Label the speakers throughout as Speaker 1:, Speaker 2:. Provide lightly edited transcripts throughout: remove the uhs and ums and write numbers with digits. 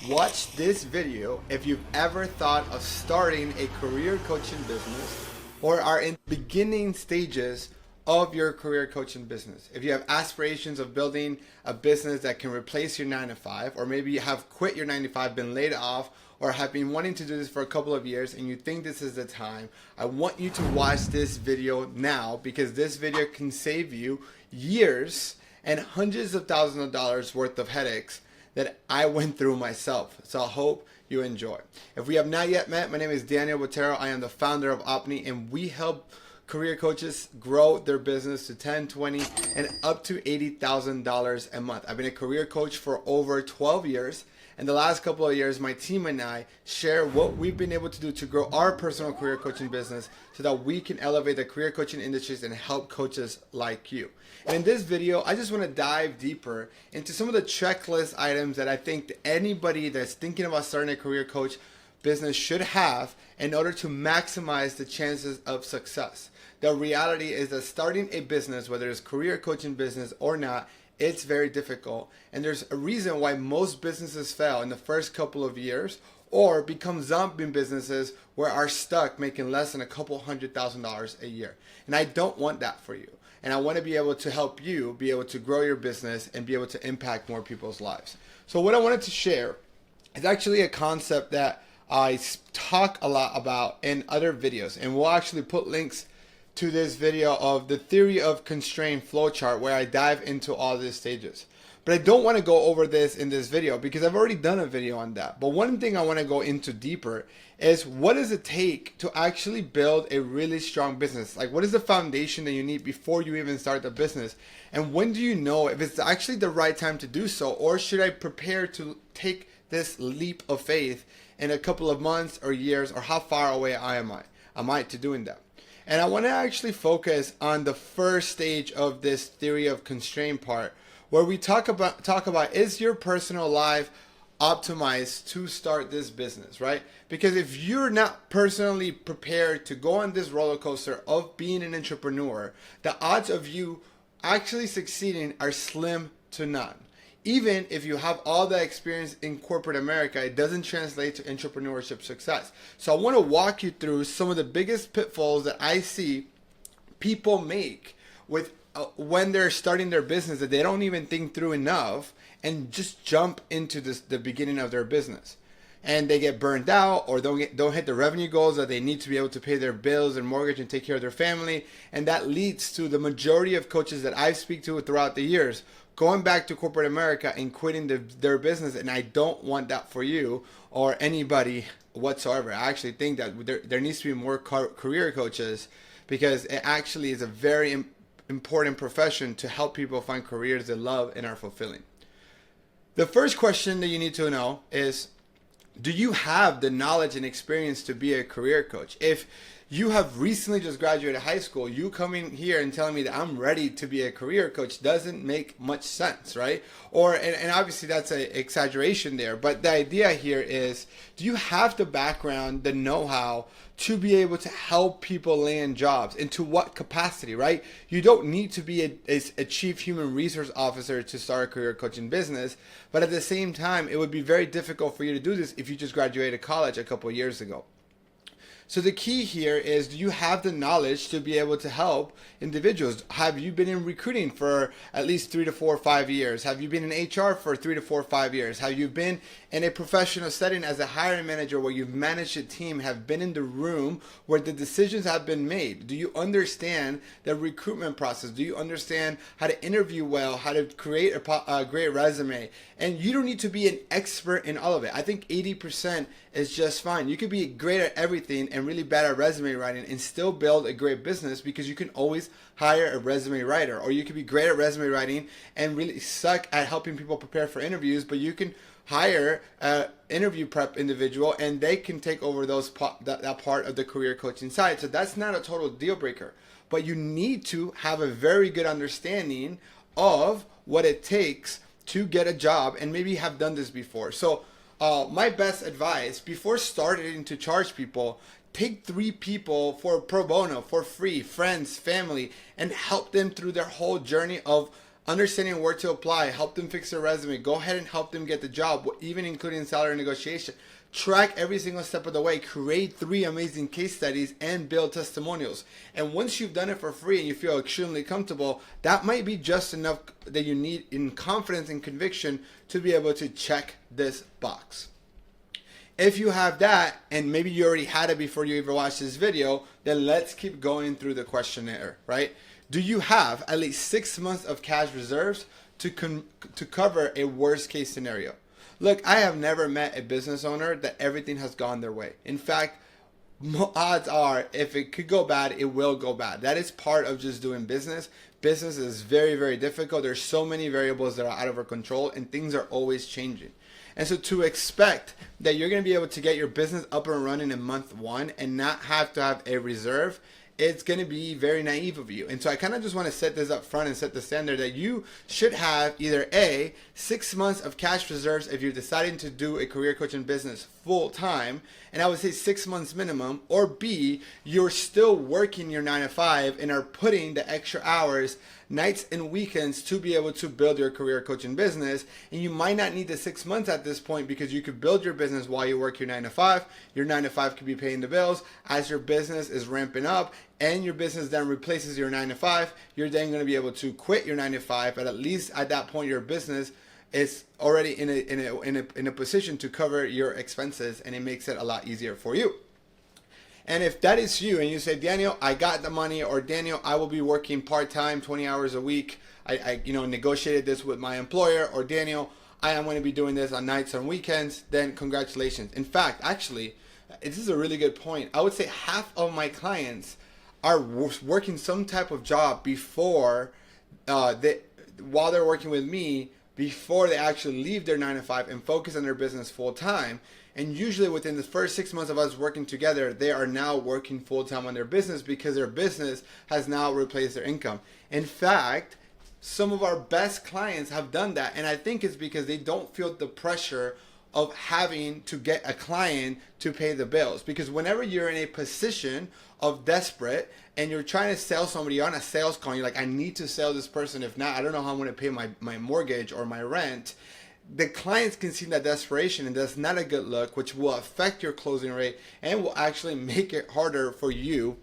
Speaker 1: Watch this video if you've ever thought of starting a career coaching business or are in the beginning stages of your career coaching business. If you have aspirations of building a business that can replace your 9 to 5, or maybe you have quit your 9 to 5, been laid off, or have been wanting to do this for a couple of years and you think this is the time, I want you to watch this video now, because this video can save you years and hundreds of thousands of dollars worth of headaches that I went through myself. So I hope you enjoy. If we have not yet met, my name is Daniel Botero. I am the founder of Opni, and we help career coaches grow their business to 10, 20, and up to $80,000 a month. I've been a career coach for over 12 years. And the last couple of years, my team and I share what we've been able to do to grow our personal career coaching business so that we can elevate the career coaching industries and help coaches like you. And in this video, I just want to dive deeper into some of the checklist items that I think anybody that's thinking about starting a career coach business should have in order to maximize the chances of success. The reality is that starting a business, whether it's career coaching business or not, it's very difficult, and there's a reason why most businesses fail in the first couple of years or become zombie businesses where are stuck making less than a couple $100,000 a year. And I don't want that for you. And I want to be able to help you be able to grow your business and be able to impact more people's lives. So what I wanted to share is actually a concept that I talk a lot about in other videos, and we'll actually put links to this video of the theory of constraint flowchart, where I dive into all these stages. But I don't want to go over this in this video because I've already done a video on that. But one thing I want to go into deeper is, what does it take to actually build a really strong business? Like, what is the foundation that you need before you even start the business? And when do you know if it's actually the right time to do so? Or should I prepare to take this leap of faith in a couple of months or years? Or how far away am I to doing that? And I want to actually focus on the first stage of this theory of constraint part, where we talk about is your personal life optimized to start this business, right? Because if you're not personally prepared to go on this roller coaster of being an entrepreneur, the odds of you actually succeeding are slim to none. Even if you have all the experience in corporate America, it doesn't translate to entrepreneurship success. So I want to walk you through some of the biggest pitfalls that I see people make with when they're starting their business, that they don't even think through enough and just jump into the beginning of their business. And they get burned out, or don't hit the revenue goals that they need to be able to pay their bills and mortgage and take care of their family. And that leads to the majority of coaches that I speak to throughout the years going back to corporate America and quitting their business. And I don't want that for you or anybody whatsoever. I actually think that there needs to be more career coaches, because it actually is a very important profession to help people find careers they love and are fulfilling. The first question that you need to know is, do you have the knowledge and experience to be a career coach? If you have recently just graduated high school, you coming here and telling me that I'm ready to be a career coach doesn't make much sense, right? And obviously that's an exaggeration there, but the idea here is, do you have the background, the know-how to be able to help people land jobs? And to what capacity, right? You don't need to be a chief human resource officer to start a career coaching business, but at the same time, it would be very difficult for you to do this if you just graduated college a couple of years ago. So the key here is, do you have the knowledge to be able to help individuals? Have you been in recruiting for at least 3 to 4 or 5 years? Have you been in HR for 3 to 4 or 5 years? Have you been in a professional setting as a hiring manager where you've managed a team, have been in the room where the decisions have been made? Do you understand the recruitment process? Do you understand how to interview well, how to create a great resume? And you don't need to be an expert in all of it. I think 80% is just fine. You could be great at everything and really bad at resume writing and still build a great business, because you can always hire a resume writer. Or you could be great at resume writing and really suck at helping people prepare for interviews, but you can hire an interview prep individual and they can take over that part of the career coaching side. So that's not a total deal breaker, but you need to have a very good understanding of what it takes to get a job and maybe have done this before. So my best advice before starting to charge people, take 3 people for pro bono, for free, friends, family, and help them through their whole journey of understanding where to apply, help them fix their resume, go ahead and help them get the job, even including salary negotiation. Track every single step of the way, create 3 amazing case studies, and build testimonials. And once you've done it for free and you feel extremely comfortable, that might be just enough that you need in confidence and conviction to be able to check this box. If you have that, and maybe you already had it before you even watched this video, then let's keep going through the questionnaire, right? Do you have at least 6 months of cash reserves to cover a worst case scenario? Look, I have never met a business owner that everything has gone their way. In fact, odds are if it could go bad, it will go bad. That is part of just doing business. Business is very, very difficult. There's so many variables that are out of our control, and things are always changing. And so to expect that you're going to be able to get your business up and running in month 1 and not have to have a reserve, it's going to be very naive of you. And so I kind of just want to set this up front and set the standard that you should have either A, 6 months of cash reserves if you're deciding to do a career coaching business full time, and I would say 6 months minimum, or B, you're still working your 9 to 5 and are putting the extra hours, nights and weekends to be able to build your career coaching business. And you might not need the 6 months at this point because you could build your business while you work your 9 to 5. Your 9 to 5 could be paying the bills. As your business is ramping up and your business then replaces your 9 to 5, you're then going to be able to quit your 9 to 5, but at least at that point your business is already in a position to cover your expenses, and it makes it a lot easier for you. And if that is you and you say, Daniel, I got the money, or Daniel, I will be working part-time 20 hours a week, I negotiated this with my employer, or Daniel, I am going to be doing this on nights and weekends, then congratulations. In fact, actually, this is a really good point. I would say half of my clients are working some type of job before while they're working with me, before they actually leave their 9 to 5 and focus on their business full time. And usually within the first 6 months of us working together, they are now working full time on their business because their business has now replaced their income. In fact, some of our best clients have done that. And I think it's because they don't feel the pressure of having to get a client to pay the bills. Because whenever you're in a position of desperate and you're trying to sell somebody on a sales call, you're like, I need to sell this person. If not, I don't know how I'm going to pay my mortgage or my rent. The clients can see that desperation, and that's not a good look, which will affect your closing rate and will actually make it harder for you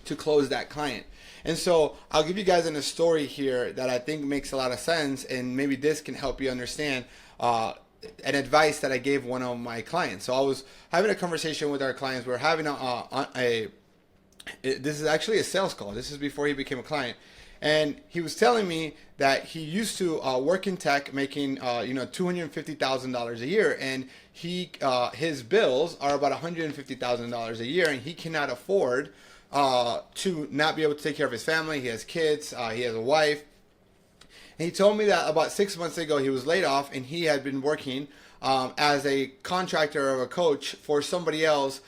Speaker 1: to close that client. And so I'll give you guys a story here that I think makes a lot of sense, and maybe this can help you understand an advice that I gave one of my clients. So I was having a conversation with our clients. We're having this is actually a sales call. This is before he became a client. And he was telling me that he used to work in tech, making $250,000 a year, and his bills are about $150,000 a year, and he cannot afford to not be able to take care of his family. He has kids, he has a wife. And he told me that about 6 months ago he was laid off, and he had been working as a contractor or a coach for somebody else,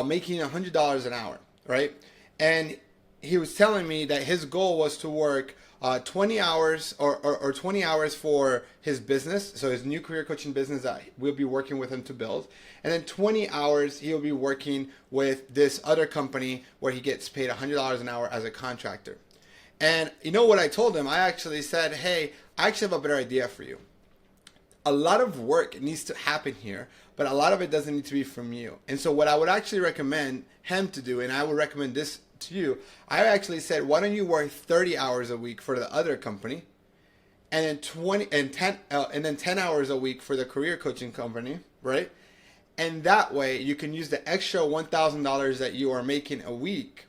Speaker 1: making $100 an hour, right? And he was telling me that his goal was to work 20 hours or 20 hours for his business, so his new career coaching business that we'll be working with him to build, and then 20 hours he'll be working with this other company where he gets paid $100 an hour as a contractor. And you know what I told him? I actually said, hey, I actually have a better idea for you. A lot of work needs to happen here, but a lot of it doesn't need to be from you. And so what I would actually recommend him to do, and I would recommend this to you, I actually said, why don't you work 30 hours a week for the other company, and then 10 hours a week for the career coaching company, right? And that way you can use the extra $1,000 that you are making a week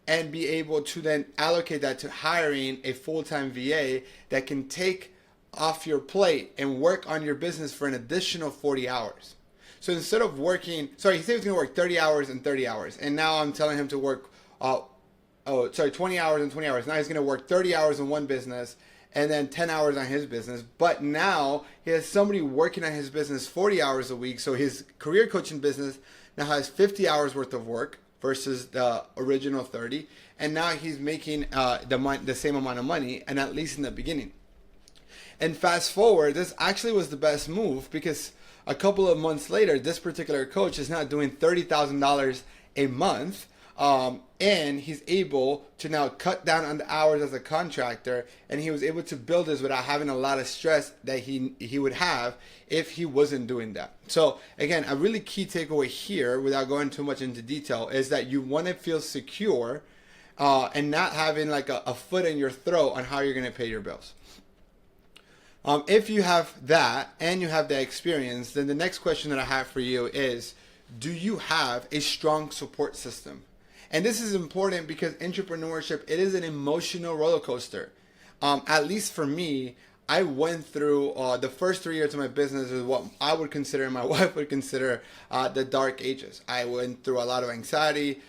Speaker 1: and be able to then allocate that to hiring a full-time VA that can take off your plate and work on your business for an additional 40 hours. So instead of working, he said he was going to work 30 hours and 30 hours. And now I'm telling him to work, 20 hours and 20 hours. Now he's going to work 30 hours in one business and then 10 hours on his business. But now he has somebody working on his business 40 hours a week. So his career coaching business now has 50 hours worth of work versus the original 30. And now he's making the same amount of money, and at least in the beginning. And fast forward, this actually was the best move because a couple of months later, this particular coach is now doing $30,000 a month And he's able to now cut down on the hours as a contractor, and he was able to build this without having a lot of stress that he would have if he wasn't doing that. So again, a really key takeaway here, without going too much into detail, is that you want to feel secure and not having like a foot in your throat on how you're going to pay your bills. If you have that and you have that experience, then the next question that I have for you is, do you have a strong support system? And this is important because entrepreneurship, it is an emotional roller coaster. At least for me, I went through the first 3 years of my business is what I would consider, and my wife would consider, the dark ages. I went through a lot of anxiety,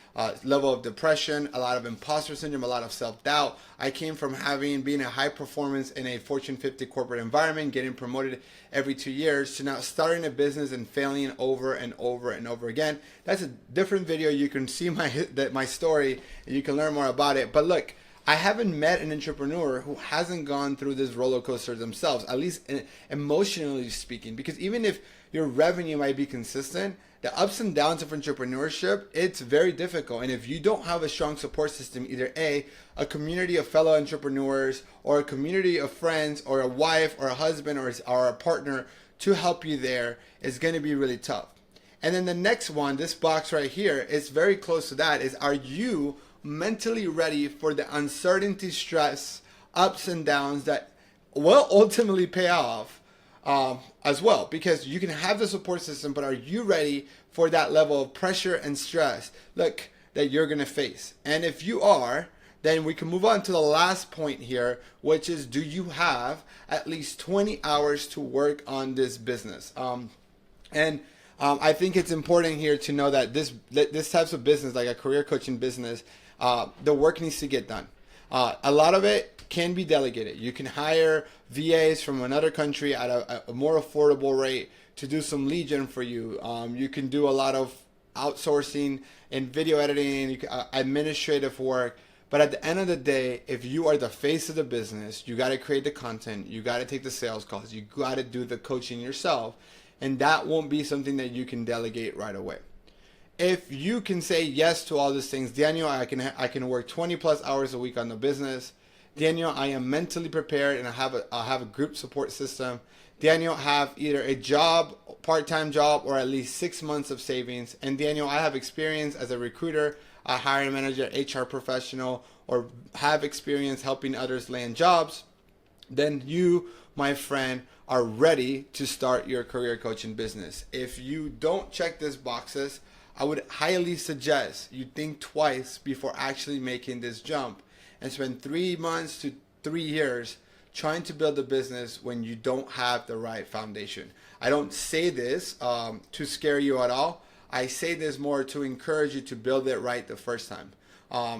Speaker 1: level of depression, a lot of imposter syndrome, a lot of self-doubt. I came from being a high performance in a Fortune 50 corporate environment, getting promoted every 2 years, to now starting a business and failing over and over and over again. That's a different video. You can see my story and you can learn more about it. But look, I haven't met an entrepreneur who hasn't gone through this roller coaster themselves, at least emotionally speaking, because even if your revenue might be consistent, the ups and downs of entrepreneurship, it's very difficult. And if you don't have a strong support system, either a community of fellow entrepreneurs, or a community of friends, or a wife or a husband or a partner to help you there, is going to be really tough. And then the next one, this box right here, is very close to that, is, are you mentally ready for the uncertainty, stress, ups and downs that will ultimately pay off as well? Because you can have the support system, but are you ready for that level of pressure and stress that you're going to face? And if you are, then we can move on to the last point here, which is, do you have at least 20 hours to work on this business? I think it's important here to know that this type of business, like a career coaching business, the work needs to get done. A lot of it can be delegated. You can hire VAs from another country at a more affordable rate to do some lead gen for you. You can do a lot of outsourcing and video editing, administrative work. But at the end of the day, if you are the face of the business, you got to create the content, you got to take the sales calls, you got to do the coaching yourself, and that won't be something that you can delegate right away. If you can say yes to all these things, Daniel, I can work 20 plus hours a week on the business. Daniel, I am mentally prepared and I have a group support system. Daniel, have either a job, part-time job, or at least 6 months of savings. And Daniel, I have experience as a recruiter, a hiring manager, HR professional, or have experience helping others land jobs. Then you, my friend, are ready to start your career coaching business. If you don't check these boxes, I would highly suggest you think twice before actually making this jump and spend 3 months to 3 years trying to build a business when you don't have the right foundation. I don't say this to scare you at all. I say this more to encourage you to build it right the first time.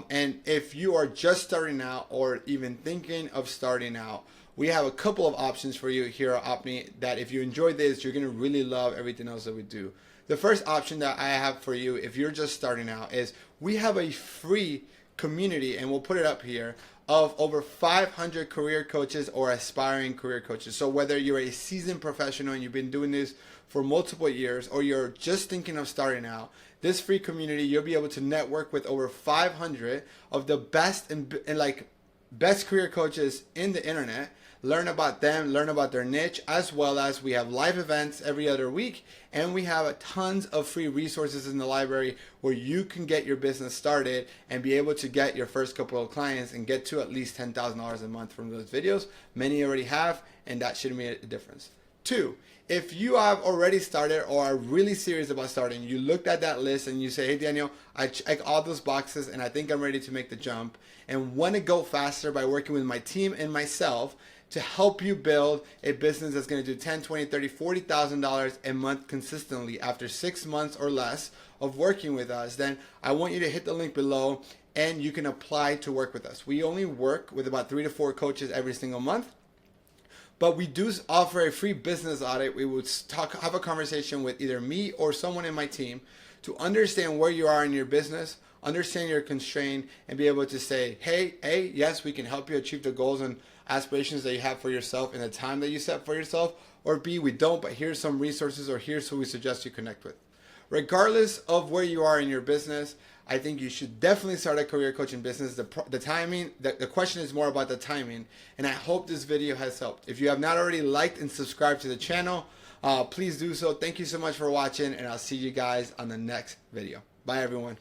Speaker 1: And if you are just starting out or even thinking of starting out, we have a couple of options for you here at Opni that if you enjoy this, you're going to really love everything else that we do. The first option that I have for you, if you're just starting out, is we have a free community, and we'll put it up here, of over 500 career coaches or aspiring career coaches. So whether you're a seasoned professional and you've been doing this for multiple years, or you're just thinking of starting out, this free community, you'll be able to network with over 500 of the best best career coaches in the internet, learn about them, learn about their niche, as well as we have live events every other week, and we have tons of free resources in the library where you can get your business started and be able to get your first couple of clients and get to at least $10,000 a month from those videos. Many already have, and that should make a difference. 2, if you have already started or are really serious about starting, you looked at that list and you say, hey Daniel, I check all those boxes and I think I'm ready to make the jump and want to go faster by working with my team and myself to help you build a business that's going to do $10, $20, $30, $40,000 a month consistently after 6 months or less of working with us, then I want you to hit the link below and you can apply to work with us. We only work with about 3 to 4 coaches every single month, but we do offer a free business audit. We would have a conversation with either me or someone in my team to understand where you are in your business, understand your constraint, and be able to say, hey, A, yes, we can help you achieve the goals and aspirations that you have for yourself in the time that you set for yourself, or B, we don't, but here's some resources or here's who we suggest you connect with. regardless of where you are in your business, I think you should definitely start a career coaching business. The timing, the question is more about the timing. And I hope this video has helped. If you have not already liked and subscribed to the channel, please do so. Thank you so much for watching, and I'll see you guys on the next video. Bye, everyone.